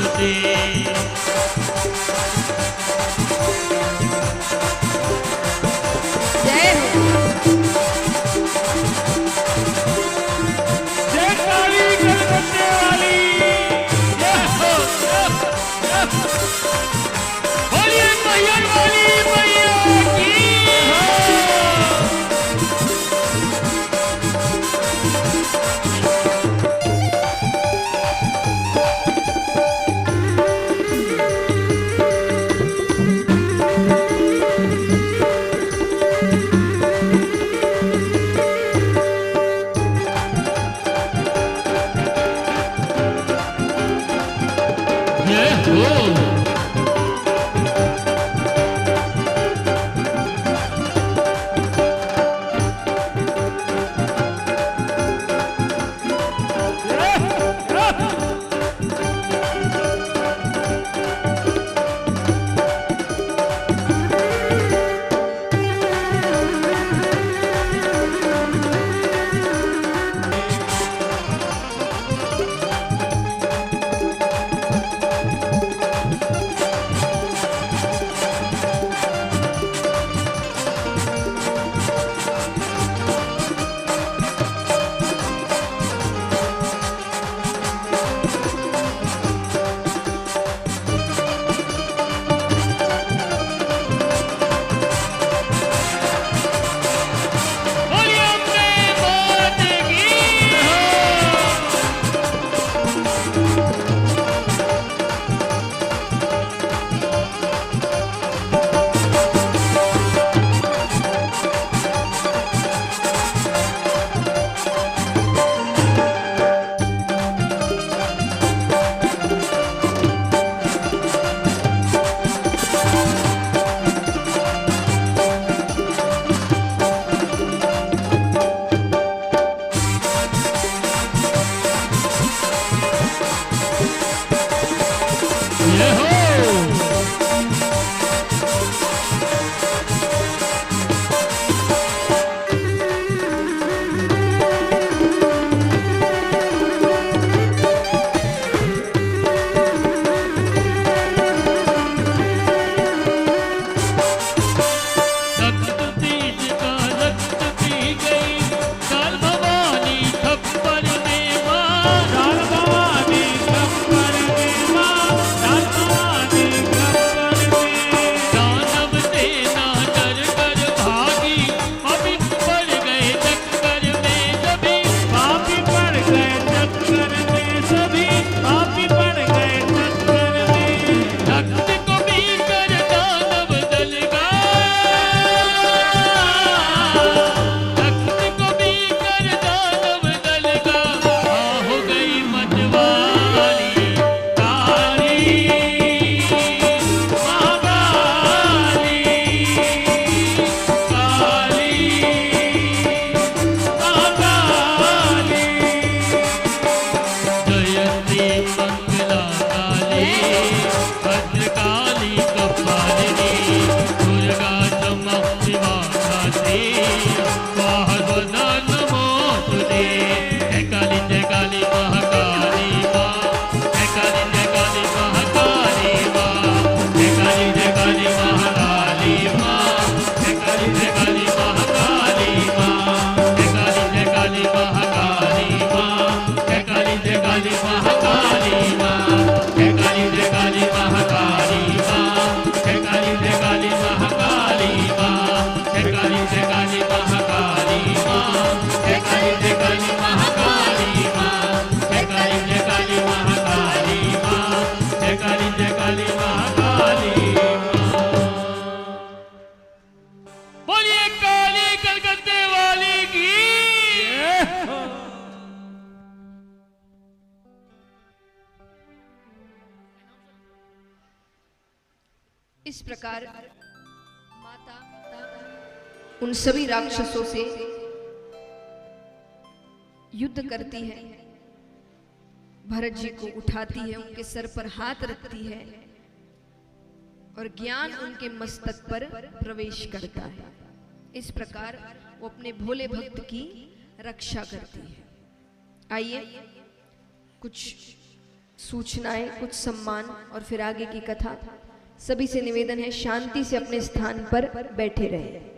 तुझे। जय हो। जय काली कलकत्ते वाली, जय हो, जय हो। बोलिए मैहर वाली मैया की इस प्रकार माता उन सभी राक्षसों से युद्ध करती है, भरत जी को उठाती है, उनके सर पर हाथ रखती है और ज्ञान उनके मस्तक पर प्रवेश करता है। इस प्रकार वो अपने भोले भक्त की रक्षा करती है। आइए कुछ सूचनाएं, कुछ सम्मान और फिर आगे की कथा। सभी से निवेदन है शांति से अपने स्थान पर बैठे रहें।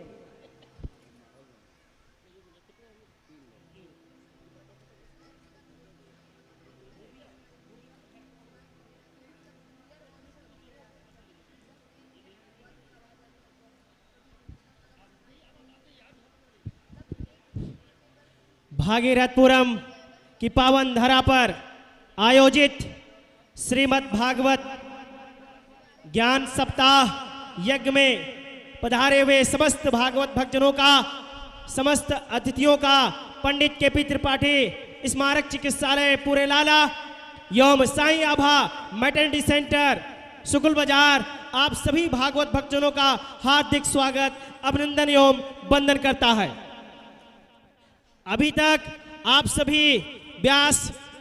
भागीरथपुरम की पावन धरा पर आयोजित श्रीमद् भागवत ज्ञान सप्ताह यज्ञ में पधारे हुए समस्त भागवत भक्तजनों का, समस्त अतिथियों का, पंडित के पी त्रिपाठी स्मारक चिकित्सालय पूरे लाला एवं साईं आभा मैटरनिटी सेंटर सुकुल बाजार, आप सभी भागवत भक्तजनों का हार्दिक स्वागत, अभिनंदन एवं वंदन करता है। अभी तक आप सभी व्यास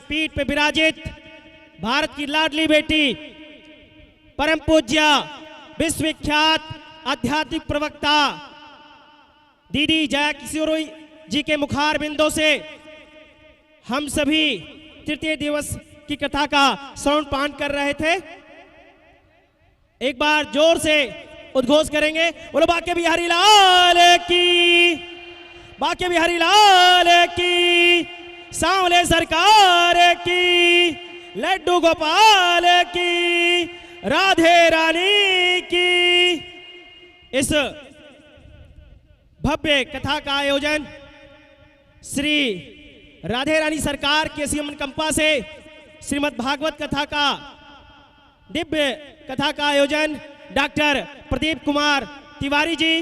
पीठ पे विराजित भारत की लाडली बेटी, परम पूज्य विश्वविख्यात आध्यात्मिक प्रवक्ता दीदी जया किशोरी जी के मुखार बिंदों से हम सभी तृतीय दिवस की कथा का श्रवण पान कर रहे थे। एक बार जोर से उद्घोष करेंगे, बोलो बाके बिहारी लाल की, बाके बिहारी लाल की, सांवले सरकार की, लड्डू गोपाल की, राधे रानी की। इस भव्य कथा का आयोजन श्री राधे रानी सरकार के सीएम कंपा से श्रीमद् भागवत कथा का दिव्य कथा का आयोजन डॉक्टर प्रदीप कुमार तिवारी जी,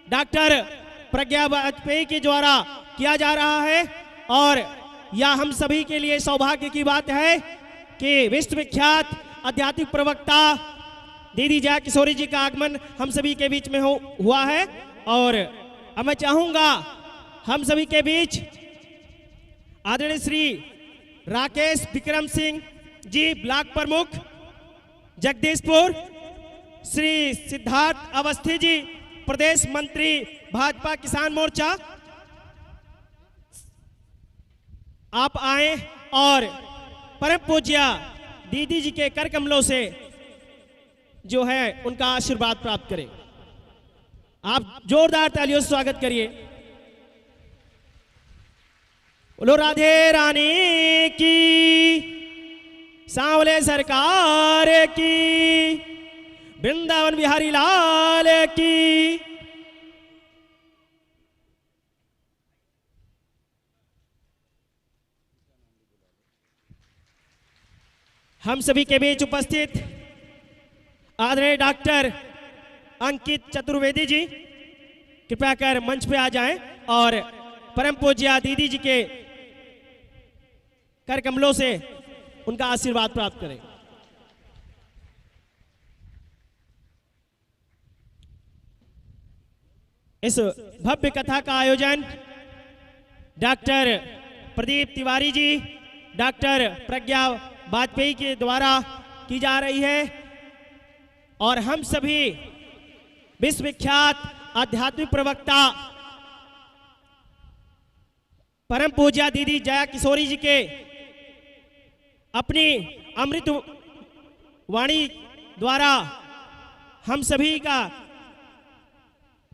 डॉक्टर प्रज्ञा वाजपेयी के द्वारा किया जा रहा है। और यह हम सभी के लिए सौभाग्य की बात है कि विश्वविख्यात आध्यात्मिक प्रवक्ता दीदी जया किशोरी जी का आगमन हम सभी के बीच में हुआ है। और अब मैं चाहूंगा हम सभी के बीच आदरणीय श्री राकेश विक्रम सिंह जी ब्लॉक प्रमुख जगदीशपुर, श्री सिद्धार्थ अवस्थी जी प्रदेश मंत्री भाजपा किसान मोर्चा, आप आए और परम पूज्य दीदी जी के कर कमलों से जो है उनका आशीर्वाद प्राप्त करें। आप जोरदार तालियों से स्वागत करिए। बोलो राधे रानी की, सांवले सरकार की, वृंदावन बिहारी लाल की। हम सभी के बीच उपस्थित आदरणीय डॉक्टर अंकित चतुर्वेदी जी कृपया कर मंच पे आ जाएं और परम पूज्य दीदी जी के कर कमलों से उनका आशीर्वाद प्राप्त करें। इस भव्य कथा का आयोजन डॉक्टर प्रदीप तिवारी जी, डॉक्टर प्रज्ञा वाजपेयी के द्वारा की जा रही है और हम सभी विश्वविख्यात आध्यात्मिक प्रवक्ता परम पूज्य दीदी जया किशोरी जी के अपनी अमृत वाणी द्वारा हम सभी का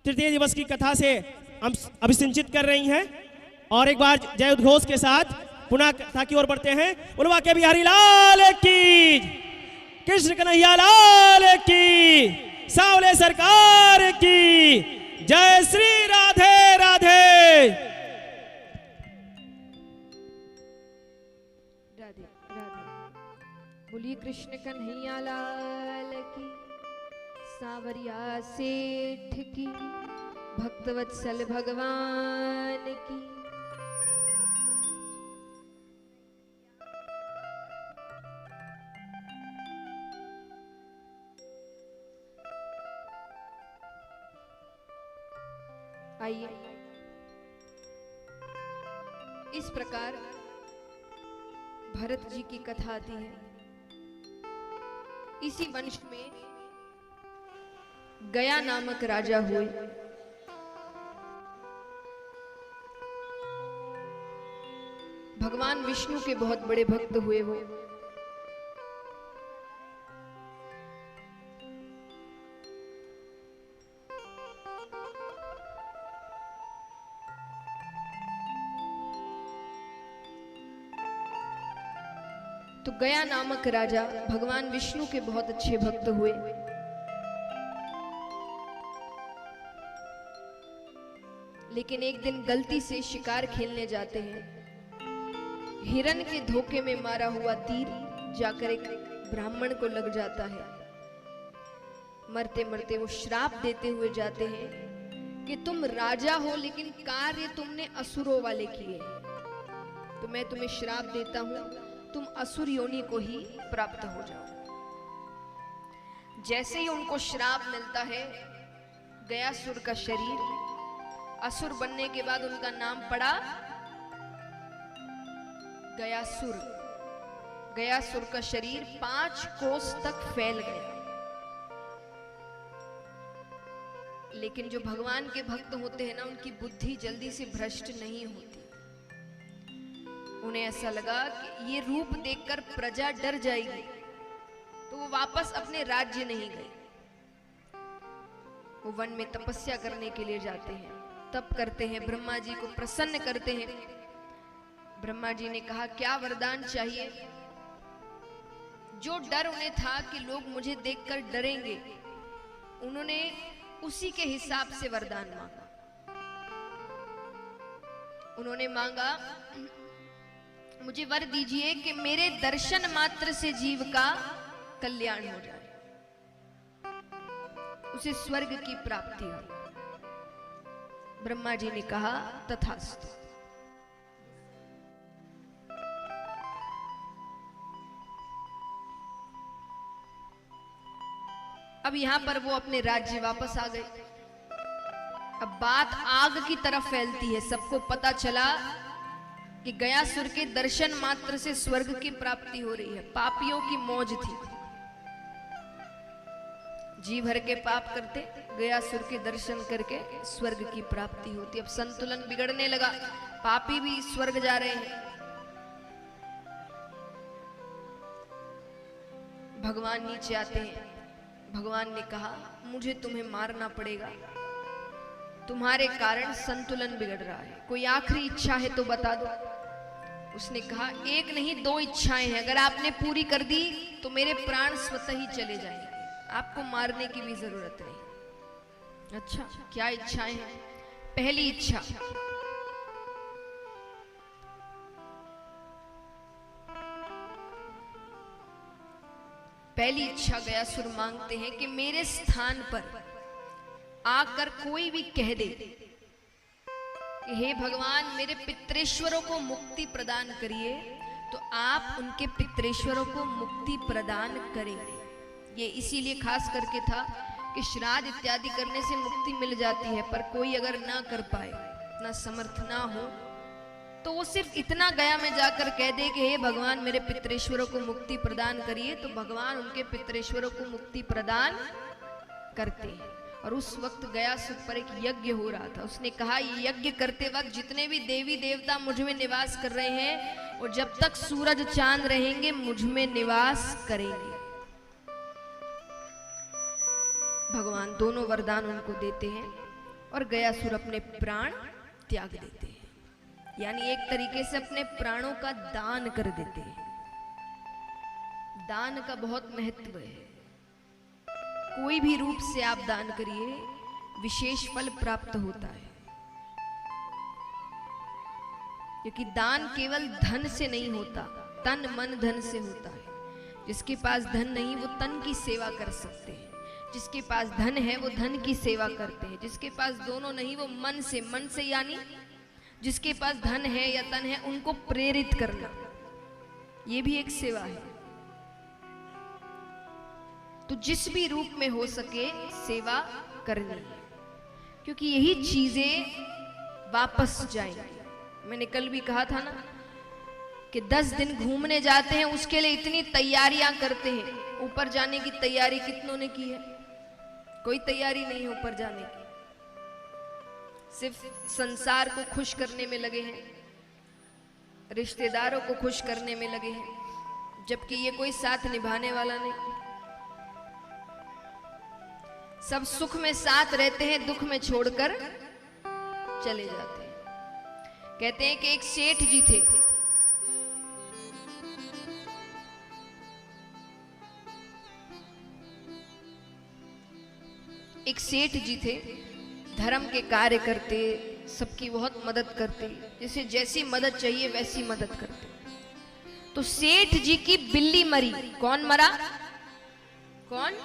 तृतीय दिवस की कथा से हम अभिसिंचित कर रही हैं। और एक बार जय उद्घोष के साथ पुनः कथा की ओर बढ़ते हैं। बोलो के बिहारी लाल की, कृष्ण कन्हैया लाल की, सांवले सरकार की, जय श्री राधे राधे। राधे राधे। बोलिए कृष्ण कन्हैया लाल की, सांवरिया सेठ की, भक्तवत्सल भगवान की। आइए, इस प्रकार भरत जी की कथा आती है। इसी वंश में गया नामक राजा हुए। भगवान विष्णु के बहुत बड़े भक्त हुए वो। तो गया नामक राजा भगवान विष्णु के बहुत अच्छे भक्त हुए। लेकिन एक दिन गलती से शिकार खेलने जाते हैं, हिरण के धोखे में मारा हुआ तीर जाकर एक ब्राह्मण को लग जाता है। मरते मरते वो श्राप देते हुए जाते हैं कि तुम राजा हो लेकिन कार्य तुमने असुरों वाले किए, तो मैं तुम्हें श्राप देता हूं, तुम असुर योनि को ही प्राप्त हो जाओ। जैसे ही उनको श्राप मिलता है, गयासुर का शरीर, असुर बनने के बाद उनका नाम पड़ा गयासुर। गयासुर का शरीर 5 कोस तक फैल गया। लेकिन जो भगवान के भक्त होते हैं ना, उनकी बुद्धि जल्दी से भ्रष्ट नहीं होती। उन्हें ऐसा लगा कि ये रूप देखकर प्रजा डर जाएगी, तो वो वापस अपने राज्य नहीं गए। वो वन में तपस्या करने के लिए जाते हैं, तप करते हैं, ब्रह्मा जी को प्रसन्न करते हैं। ब्रह्मा जी ने कहा क्या वरदान चाहिए? जो डर उन्हें था कि लोग मुझे देखकर डरेंगे, उन्होंने उसी के हिसाब से वरदान मांगा। उन्होंने मांगा, मुझे वर दीजिए कि मेरे दर्शन मात्र से जीव का कल्याण हो जाए, उसे स्वर्ग की प्राप्ति हो। ब्रह्मा जी ने कहा तथास्तु। अब यहां पर वो अपने राज्य वापस आ गए। अब बात आग की तरफ फैलती है। सबको पता चला कि गयासुर के दर्शन मात्र से स्वर्ग की प्राप्ति हो रही है। पापियों की मौज थी, जी भर के पाप करते, गयासुर के दर्शन करके स्वर्ग की प्राप्ति होती। अब संतुलन बिगड़ने लगा, पापी भी स्वर्ग जा रहे हैं। भगवान नीचे आते हैं। भगवान ने कहा मुझे तुम्हें मारना पड़ेगा, तुम्हारे कारण संतुलन बिगड़ रहा है, कोई आखिरी इच्छा है तो बता दो। उसने कहा एक नहीं 2 इच्छाएं हैं, अगर आपने पूरी कर दी तो मेरे प्राण स्वतः ही चले जाएंगे, आपको मारने की भी जरूरत नहीं। अच्छा क्या इच्छाएं हैं? पहली इच्छा, पहली इच्छा गयासुर मांगते हैं कि मेरे स्थान पर आकर कोई भी कह दे कि हे भगवान मेरे पितृेश्वरों को मुक्ति प्रदान करिए, तो आप उनके पितृेश्वरों को मुक्ति प्रदान करेंगे। ये इसीलिए खास करके था कि श्राद्ध इत्यादि करने से मुक्ति मिल जाती है, पर कोई अगर ना कर पाए, ना समर्थ ना हो, तो वो सिर्फ इतना गया में जाकर कह दे कि हे भगवान मेरे पितृेश्वरों को मुक्ति प्रदान करिए, तो भगवान उनके पितृेश्वरों को मुक्ति प्रदान करते हैं। और उस वक्त गयासुर पर एक यज्ञ हो रहा था। उसने कहा ये यज्ञ करते वक्त जितने भी देवी देवता मुझ में निवास कर रहे हैं, और जब तक सूरज चांद रहेंगे मुझ में निवास करेंगे। भगवान दोनों वरदान उनको देते हैं और गयासुर अपने प्राण त्याग देते हैं, यानी एक तरीके से अपने प्राणों का दान कर देते हैं। दान का बहुत महत्व है। कोई भी रूप से आप दान करिए, विशेष फल प्राप्त होता है, क्योंकि दान केवल धन से नहीं होता, तन मन धन से होता है। जिसके पास धन नहीं वो तन की सेवा कर सकते हैं, जिसके पास धन है वो धन की सेवा करते हैं, जिसके पास दोनों नहीं वो मन से यानी जिसके पास धन है या तन है उनको प्रेरित करना, ये भी एक सेवा है। तो जिस भी रूप में हो सके सेवा करनी है, क्योंकि यही चीजें वापस जाएंगी। मैंने कल भी कहा था ना कि 10 दिन घूमने जाते हैं, उसके लिए इतनी तैयारियां करते हैं। ऊपर जाने की तैयारी कितनों ने की है? कोई तैयारी नहीं है ऊपर जाने की, सिर्फ संसार को खुश करने में लगे हैं, रिश्तेदारों को खुश करने में लगे हैं, जबकि ये कोई साथ निभाने वाला नहीं। सब सुख में साथ रहते हैं, दुख में छोड़कर चले जाते हैं। कहते हैं कि एक सेठ जी थे, एक सेठ जी थे, धर्म के कार्य करते, सबकी बहुत मदद करते, जैसे जैसी मदद चाहिए वैसी मदद करते। तो सेठ जी की बिल्ली मरी। कौन मरा? कौन?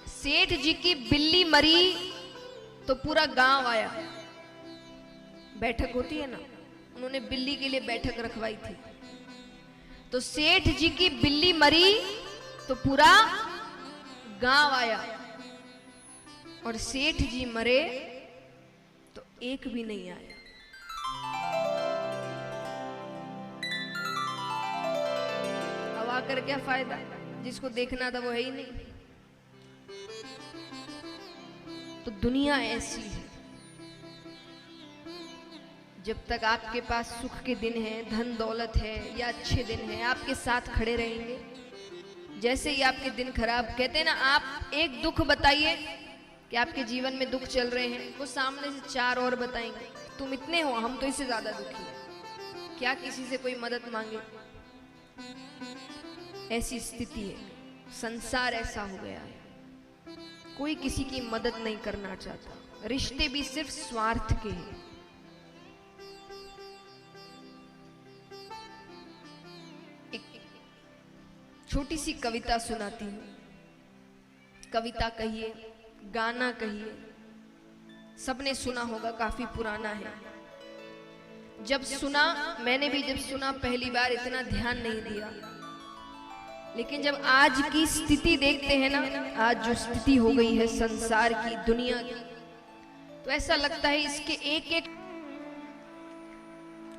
सेठ जी की बिल्ली मरी तो पूरा गांव आया। बैठक होती है ना, उन्होंने बिल्ली के लिए बैठक रखवाई थी। तो सेठ जी की बिल्ली मरी तो पूरा गांव आया, और सेठ जी मरे तो एक भी नहीं आया। अब आकर क्या फायदा, जिसको देखना था वो है ही नहीं। तो दुनिया ऐसी है, जब तक आपके पास सुख के दिन है, धन दौलत है या अच्छे दिन है, आपके साथ खड़े रहेंगे। जैसे ही आपके दिन खराब, कहते हैं ना, आप एक दुख बताइए कि आपके जीवन में दुख चल रहे हैं, वो सामने से 4 और बताएंगे, तुम इतने हो, हम तो इससे ज्यादा दुखी हैं, क्या किसी से कोई मदद मांगे। ऐसी स्थिति है, संसार ऐसा हो गया है, कोई किसी की मदद नहीं करना चाहता, रिश्ते भी सिर्फ स्वार्थ के हैं। एक छोटी सी कविता सुनाती हूं। कविता कहिए, गाना कहिए, सबने सुना होगा, काफी पुराना है। जब सुना, मैंने भी जब सुना पहली बार इतना ध्यान नहीं दिया, लेकिन जब आज की स्थिति देखते हैं ना, आज जो स्थिति हो गई है संसार की, दुनिया की, तो ऐसा लगता है इसके एक एक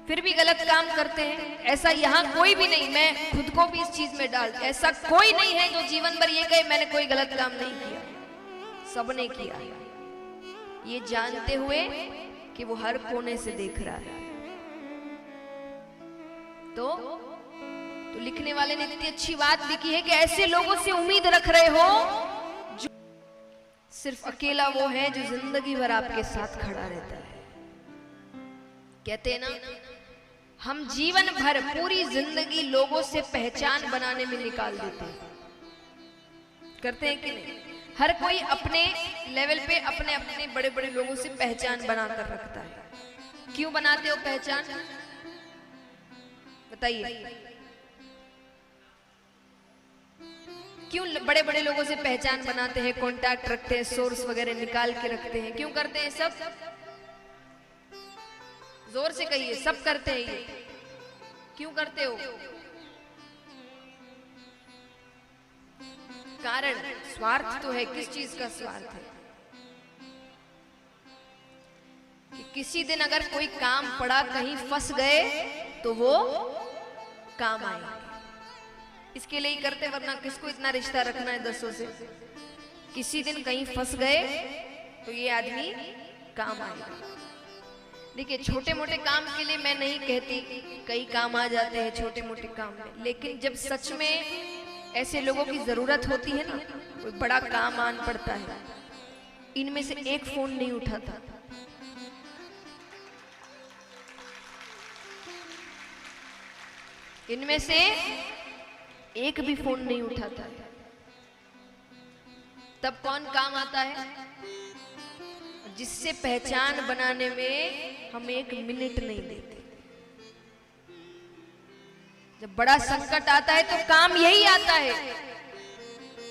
फिर भी गलत काम करते हैं। ऐसा यहाँ कोई भी नहीं, मैं खुद को भी इस चीज में डाल, ऐसा कोई नहीं है जो जीवन भर ये कहे मैंने कोई गलत काम नहीं किया, सबने किया, ये जानते हुए कि वो हर कोने से देख रहा है। तो लिखने वाले ने इतनी अच्छी बात लिखी है कि ऐसे लोगों से उम्मीद रख रहे हो जो सिर्फ अकेला वो है जो जिंदगी भर आपके साथ खड़ा रहता है। कहते हैं ना, हम जीवन भर पूरी जिंदगी लोगों से पहचान बनाने में निकाल देते हैं, करते हैं कि नहीं? हर कोई अपने लेवल पे अपने अपने बड़े बड़े लोगों से पहचान बनाकर रखता है। क्यों बनाते हो पहचान, बताइए? क्यों बड़े बड़े लोगों से पहचान बनाते हैं, कांटेक्ट रखते हैं, सोर्स वगैरह निकाल के रखते हैं? क्यों करते हैं सब? जोर से कहिए, सब करते हैं ये। क्यों करते हो? कारण स्वार्थ तो है। किस चीज का स्वार्थ है? कि किसी दिन अगर कोई काम पड़ा, कहीं फंस गए तो वो काम आएंगे, इसके लिए ही करते, वरना किसको इतना रिश्ता रखना है 10 से। किसी दिन कहीं फंस गए तो ये आदमी काम आएगा। देखिए, छोटे मोटे काम के लिए मैं नहीं कहती, कई काम आ जाते हैं छोटे मोटे काम में, लेकिन जब सच में ऐसे लोगों की जरूरत होती है ना, कोई बड़ा काम आन पड़ता है, इनमें से एक फोन नहीं उठाता। इनमें से एक भी फोन नहीं उठाता। तब कौन काम आता है? जिससे पहचान बनाने में हम 1 मिनट नहीं देते। जब बड़ा संकट आता है तो काम यही आता है,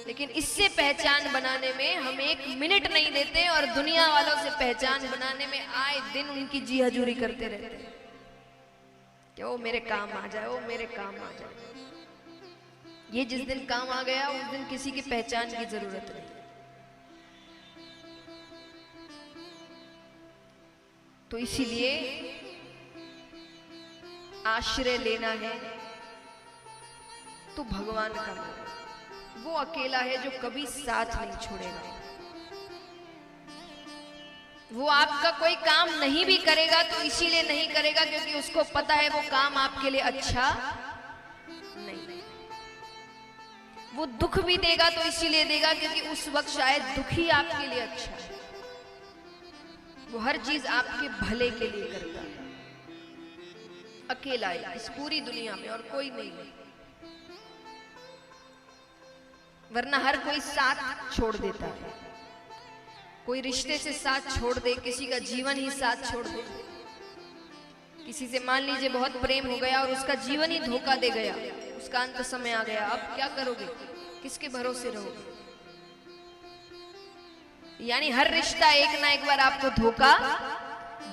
लेकिन इससे पहचान बनाने में हम 1 मिनट नहीं देते, और दुनिया वालों से पहचान बनाने में आए दिन उनकी जी हजूरी करते रहते हैं कि वो मेरे काम आ जाए, वो मेरे काम आ जाए। ये जिस दिन काम आ गया, उस दिन किसी की पहचान की जरूरत नहीं। तो इसीलिए आश्रय लेना है तो भगवान का लो। वो अकेला है जो कभी साथ नहीं छोड़ेगा। वो आपका कोई काम नहीं भी करेगा तो इसीलिए नहीं करेगा क्योंकि उसको पता है वो काम आपके लिए अच्छा नहीं। वो दुख भी देगा तो इसीलिए देगा क्योंकि उस वक्त शायद दुख ही आपके लिए अच्छा है। वो हर चीज आपके भले के लिए करता है। अकेला है इस पूरी दुनिया में और कोई नहीं है, वरना हर कोई साथ छोड़ देता है। कोई रिश्ते से साथ छोड़ दे, किसी का जीवन ही साथ छोड़ दे, किसी से मान लीजिए बहुत प्रेम हो गया और उसका जीवन ही धोखा दे गया, उसका अंत समय आ गया, अब क्या करोगे? किसके भरोसे रहोगे? यानी हर रिश्ता एक ना एक बार आपको धोखा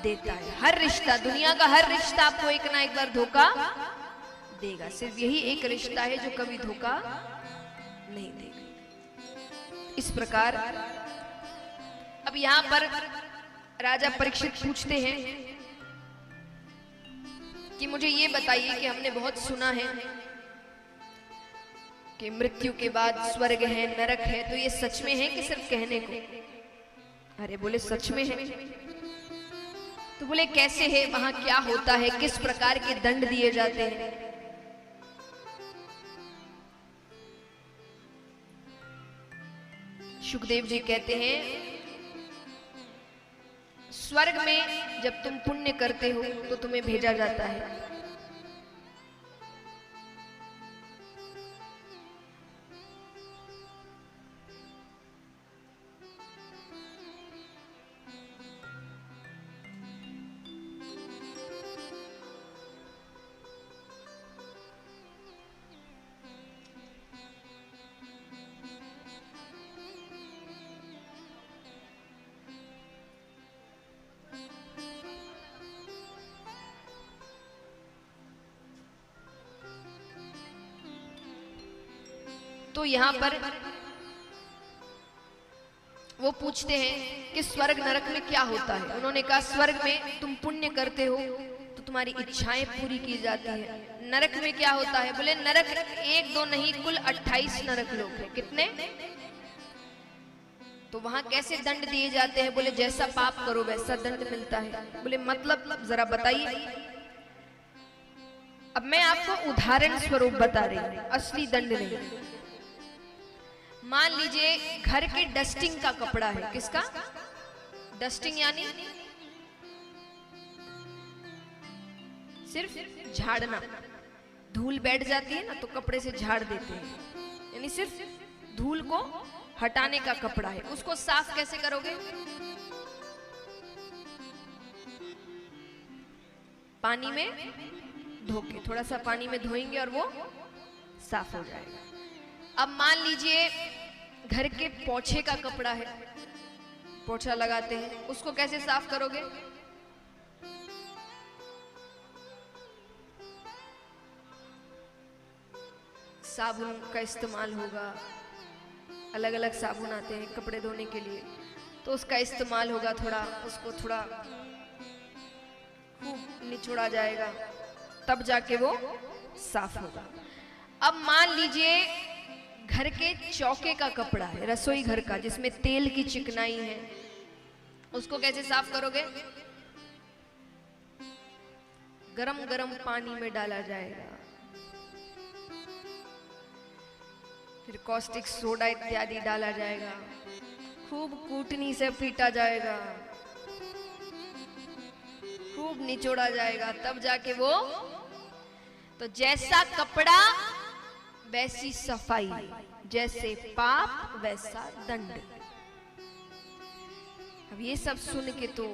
देता है। हर रिश्ता, दुनिया का हर रिश्ता आपको एक ना एक बार धोखा देगा। सिर्फ यही एक रिश्ता है जो कभी धोखा नहीं देगा। इस प्रकार अब यहां पर राजा परीक्षित पूछते हैं कि मुझे ये बताइए कि हमने बहुत सुना है कि मृत्यु के बाद स्वर्ग है, नरक है, तो ये सच में है कि सिर्फ कहने को? अरे बोले सच में है। तो बोले कैसे है, वहां क्या होता है, किस प्रकार के दंड दिए जाते हैं? सुखदेव जी कहते हैं स्वर्ग में जब तुम पुण्य करते हो तो तुम्हें भेजा जाता है। तो यहां पर वो पूछते हैं कि स्वर्ग नरक में क्या होता है। उन्होंने कहा स्वर्ग में तुम पुण्य करते हो तो तुम्हारी इच्छाएं पूरी की जाती है। नरक में क्या होता है? बोले नरक एक दो नहीं, कुल 28 नरक लोग हैं। कितने? तो वहां कैसे दंड दिए जाते हैं? बोले जैसा पाप करो वैसा दंड मिलता है। बोले मतलब जरा बताइए। अब मैं आपको उदाहरण स्वरूप बता रही हूं, असली दंड नहीं। मान लीजिए घर के डस्टिंग का कपड़ा है। किसका? डस्टिंग यानी सिर्फ झाड़ना। धूल बैठ जाती है ना तो कपड़े से झाड़ देते हैं, यानी सिर्फ धूल को हटाने का कपड़ा है। उसको साफ कैसे करोगे? पानी में धो के, थोड़ा सा पानी में धोएंगे और वो साफ हो जाएगा। अब मान लीजिए घर के पोछे का कपड़ा है, पोछा लगाते हैं, उसको कैसे साफ करोगे? साबुन का इस्तेमाल होगा, अलग अलग साबुन आते हैं कपड़े धोने के लिए, तो उसका इस्तेमाल होगा। थोड़ा उसको थोड़ा खूब निचोड़ा जाएगा, तब जाके वो साफ होगा। अब मान लीजिए घर के चौके का कपड़ा है, रसोई घर का, जिसमें तेल की चिकनाई है, उसको कैसे साफ करोगे? गरम गरम पानी में डाला जाएगा, फिर कॉस्टिक सोडा इत्यादि डाला जाएगा, खूब कूटनी से पीटा जाएगा, खूब निचोड़ा जाएगा, तब जाके वो, तो जैसा कपड़ा वैसी सफाई, जैसे पाप वैसा दंड। अब ये सब सुन के तो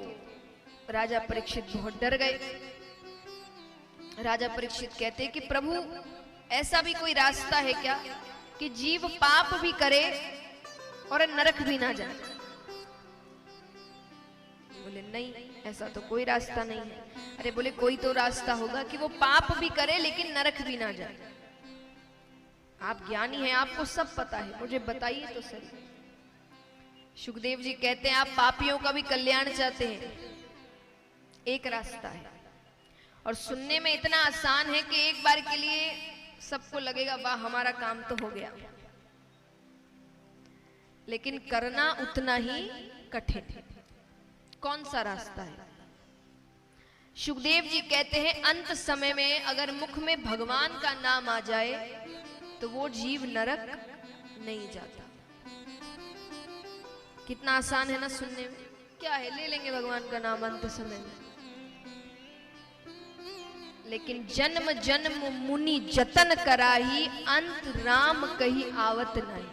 राजा परीक्षित बहुत डर गए। राजा परीक्षित कहते कि प्रभु ऐसा भी कोई रास्ता है क्या कि जीव पाप भी करे और नरक भी ना जाए? बोले नहीं, ऐसा तो कोई रास्ता नहीं है। अरे बोले कोई तो रास्ता होगा कि वो पाप भी करे लेकिन नरक भी ना जाए। आप ज्ञानी हैं, आपको सब पता है, मुझे बताइए तो सही। सुखदेव जी कहते हैं आप पापियों का भी कल्याण चाहते हैं, एक रास्ता है, और सुनने में इतना आसान है कि एक बार के लिए सबको लगेगा वाह हमारा काम तो हो गया, लेकिन करना उतना ही कठिन है। कौन सा रास्ता है? सुखदेव जी कहते हैं अंत समय में अगर मुख में भगवान का नाम आ जाए तो वो जीव नरक नहीं जाता। कितना आसान है ना सुनने में। क्या है, ले लेंगे भगवान का नाम अंत समय में, लेकिन जन्म जन्म मुनि जतन कराही, अंत राम कही आवत नहीं।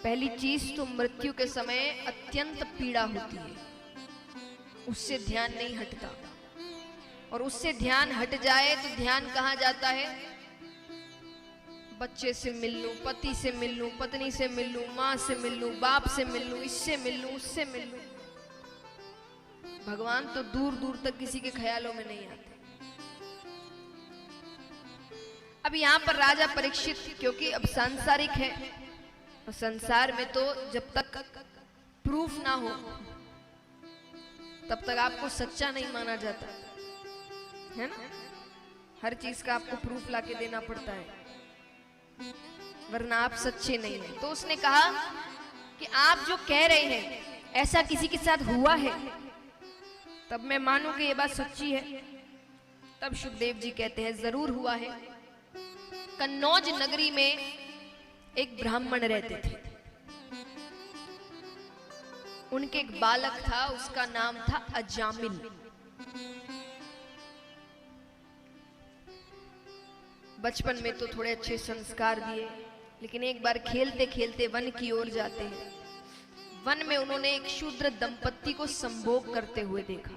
पहली चीज तो मृत्यु के समय अत्यंत पीड़ा होती है, उससे ध्यान नहीं हटता, और उससे ध्यान हट जाए तो ध्यान कहाँ जाता है? बच्चे से मिल लूं, पति से मिल लूं, पत्नी से मिल लूं, माँ से मिल लूं, बाप से मिल लूं, इससे मिल लूं, उससे मिल लूं। भगवान तो दूर दूर तक किसी के ख्यालों में नहीं आते। अब यहाँ पर राजा परीक्षित, क्योंकि अब सांसारिक है और संसार में तो जब तक प्रूफ ना हो तब तक आपको सच्चा नहीं माना जाता है ना। हर चीज का आपको प्रूफ लाके देना पड़ता है, वरना आप सच्चे नहीं हैं। तो उसने कहा कि आप जो कह रहे हैं ऐसा किसी के साथ हुआ है तब मैं मानूं कि ये बात सच्ची है। तब शुकदेव जी कहते हैं जरूर हुआ है। कन्नौज नगरी में एक ब्राह्मण रहते थे, उनके एक बालक था, उसका नाम था अजामिल। बचपन में तो थोड़े अच्छे संस्कार दिए, लेकिन एक बार खेलते खेलते वन की ओर जाते हैं। वन में उन्होंने एक शूद्र दंपत्ति को संभोग करते हुए देखा।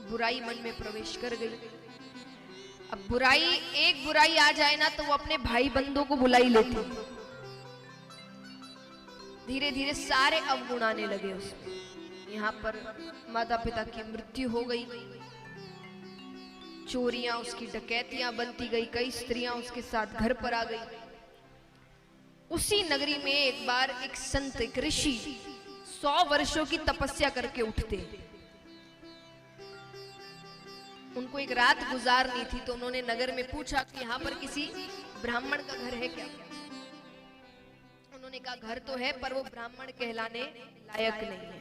बुराई मन में प्रवेश कर गई। अब एक बुराई आ जाए ना तो वो अपने भाई बंधुओं को बुला ही लेती। धीरे धीरे सारे अवगुण आने लगे उसमें। यहाँ पर माता पिता की मृत्यु हो गई, चोरियां उसकी डकैतियां बनती गई, कई स्त्रियां उसके साथ घर पर आ गई। उसी नगरी में एक बार एक संत, एक ऋषि 100 वर्षों की तपस्या करके उठते। उनको एक रात गुजारनी थी, तो उन्होंने नगर में पूछा कि यहाँ पर किसी ब्राह्मण का घर है क्या। उन्होंने कहा घर तो है, पर वो ब्राह्मण कहलाने लायक नहीं है।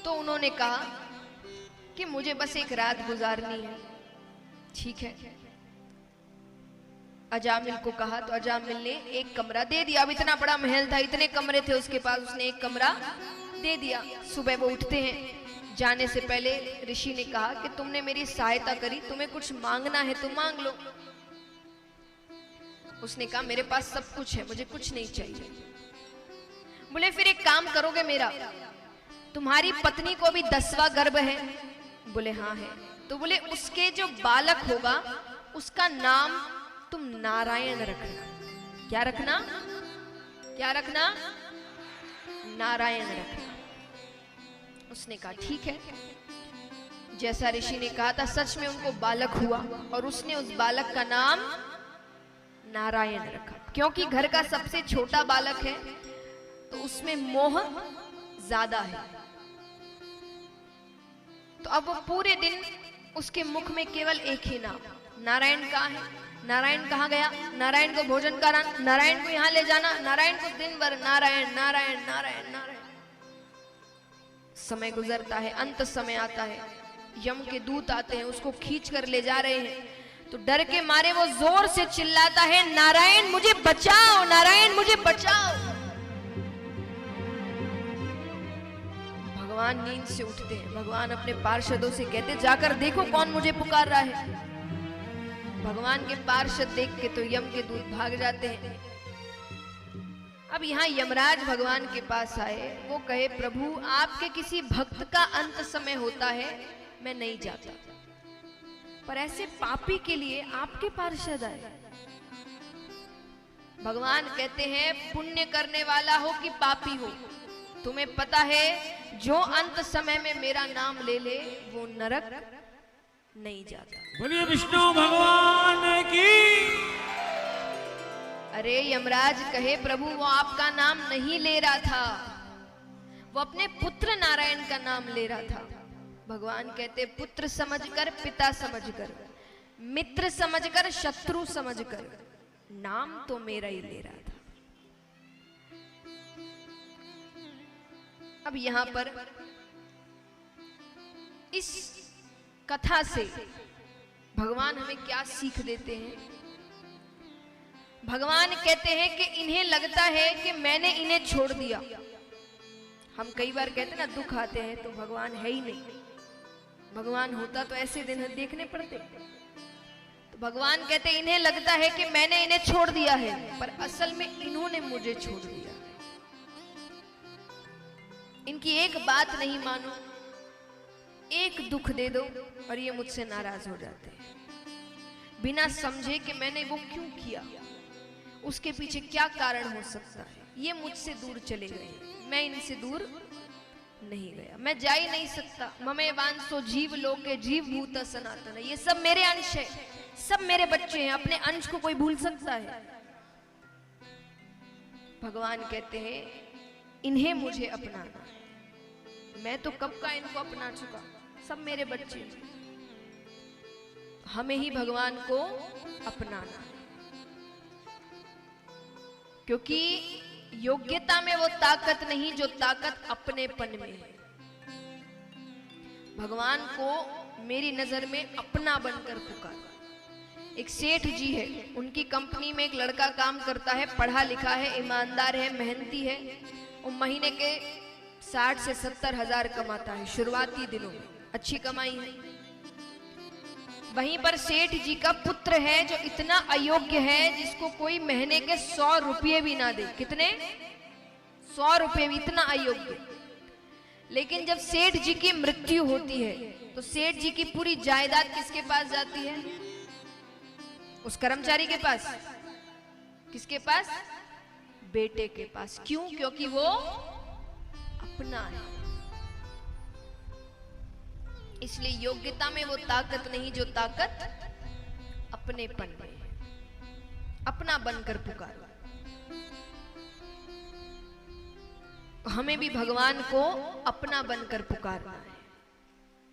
तो उन्होंने कहा कि मुझे बस एक रात गुजारनी है। ठीक है। अजामिल को कहा तो अजामिल ने एक कमरा दे दिया। अब इतना बड़ा महल था, इतने कमरे थे उसके पास, उसने एक कमरा दे दिया। सुबह वो उठते हैं, जाने से पहले ऋषि ने कहा कि तुमने मेरी सहायता करी, तुम्हें कुछ मांगना है तो मांग लो। उसने कहा मेरे पास सब कुछ है, मुझे कुछ नहीं चाहिए। बोले फिर एक काम करोगे मेरा, तुम्हारी पत्नी को भी 10वां गर्भ है? बोले हाँ है। तो बोले उसके जो बालक होगा उसका नाम तुम नारायण रखना। क्या रखना? क्या रखना? नारायण रखना। उसने कहा ठीक है। जैसा ऋषि ने कहा था सच में उनको बालक हुआ, और उसने उस बालक का नाम नारायण रखा। क्योंकि घर का सबसे छोटा बालक है तो उसमें मोह ज्यादा है। तो अब वो पूरे दिन उसके मुख में केवल एक ही नाम, नारायण कहाँ है, नारायण कहाँ गया, नारायण को भोजन कराना, नारायण को यहाँ ले जाना, नारायण को दिन भर नारायण नारायण नारायण नारायण। समय गुजरता है, अंत समय आता है, यम के दूत आते हैं, उसको खींच कर ले जा रहे हैं। तो डर के मारे वो जोर से चिल्लाता है नारायण मुझे बचाओ, नारायण मुझे बचाओ। भगवान नींद से उठते हैं। भगवान अपने पार्षदों से कहते जाकर देखो कौन मुझे पुकार रहा है। भगवान के पार्षद देख के तो यम के दूत भाग जाते हैं। अब यहाँ यमराज भगवान के पास आए, वो कहे प्रभु आपके किसी भक्त का अंत समय होता है, मैं नहीं जाता, पर ऐसे पापी के लिए आपके पार्षद आए। भगवान कहते हैं पुण्य करने वाला हो कि पापी हो, तुम्हें पता है जो अंत समय में मेरा नाम ले ले वो नरक नहीं जाता। बोलिए विष्णु भगवान की। अरे यमराज कहे प्रभु वो आपका नाम नहीं ले रहा था, वो अपने पुत्र नारायण का नाम ले रहा था। भगवान कहते पुत्र समझकर, पिता समझकर, मित्र समझकर, शत्रु समझकर, नाम तो मेरा ही ले रहा था। अब यहां पर इस कथा से भगवान हमें क्या सीख देते हैं? भगवान कहते हैं कि इन्हें लगता है कि मैंने इन्हें छोड़ दिया। हम कई बार कहते ना दुख आते हैं तो भगवान है ही नहीं, भगवान होता तो ऐसे दिन देखने पड़ते। तो भगवान कहते इन्हें लगता है कि मैंने इन्हें छोड़ दिया है, पर असल में इन्होंने मुझे छोड़ दिया। इनकी एक बात नहीं मानो, एक दुख दे दो और ये मुझसे नाराज हो जाते हैं, बिना समझे कि मैंने वो क्यों किया, उसके पीछे क्या कारण हो सकता है। ये मुझसे दूर चले गए, मैं इनसे दूर नहीं गया, मैं जा ही नहीं सकता। ममे वांसो जीव लोके जीव भूत सनातन, ये सब मेरे अंश है, सब मेरे बच्चे हैं। अपने अंश को कोई भूल सकता है? भगवान कहते हैं इन्हें मुझे अपनाना है। मैं तो कब का इनको अपना चुका, सब मेरे बच्चे हैं। हमें ही भगवान को अपनाना है, क्योंकि योग्यता में वो ताकत नहीं जो ताकत अपनेपन में है। भगवान को मेरी नजर में अपना बनकर पुकारा। एक सेठ जी है, उनकी कंपनी में एक लड़का काम करता है, पढ़ा लिखा है, ईमानदार है, मेहनती है। वो महीने के 60 से 70 हजार कमाता है शुरुआती दिनों में, अच्छी कमाई है। वहीं पर सेठ जी का पुत्र है जो इतना अयोग्य है, जिसको कोई महीने के 100 रुपये भी ना दे। कितने? 100 रुपये भी, इतना अयोग्य। लेकिन जब सेठ जी की मृत्यु होती है तो सेठ जी की पूरी जायदाद किसके पास जाती है? उस कर्मचारी के पास। किसके पास? बेटे के पास। क्यों? क्योंकि वो अपना है। इसलिए योग्यता में वो ताकत नहीं जो ताकत अपनेपन में है। अपना बनकर पुकारो। हमें भी भगवान को अपना बनकर पुकारना है।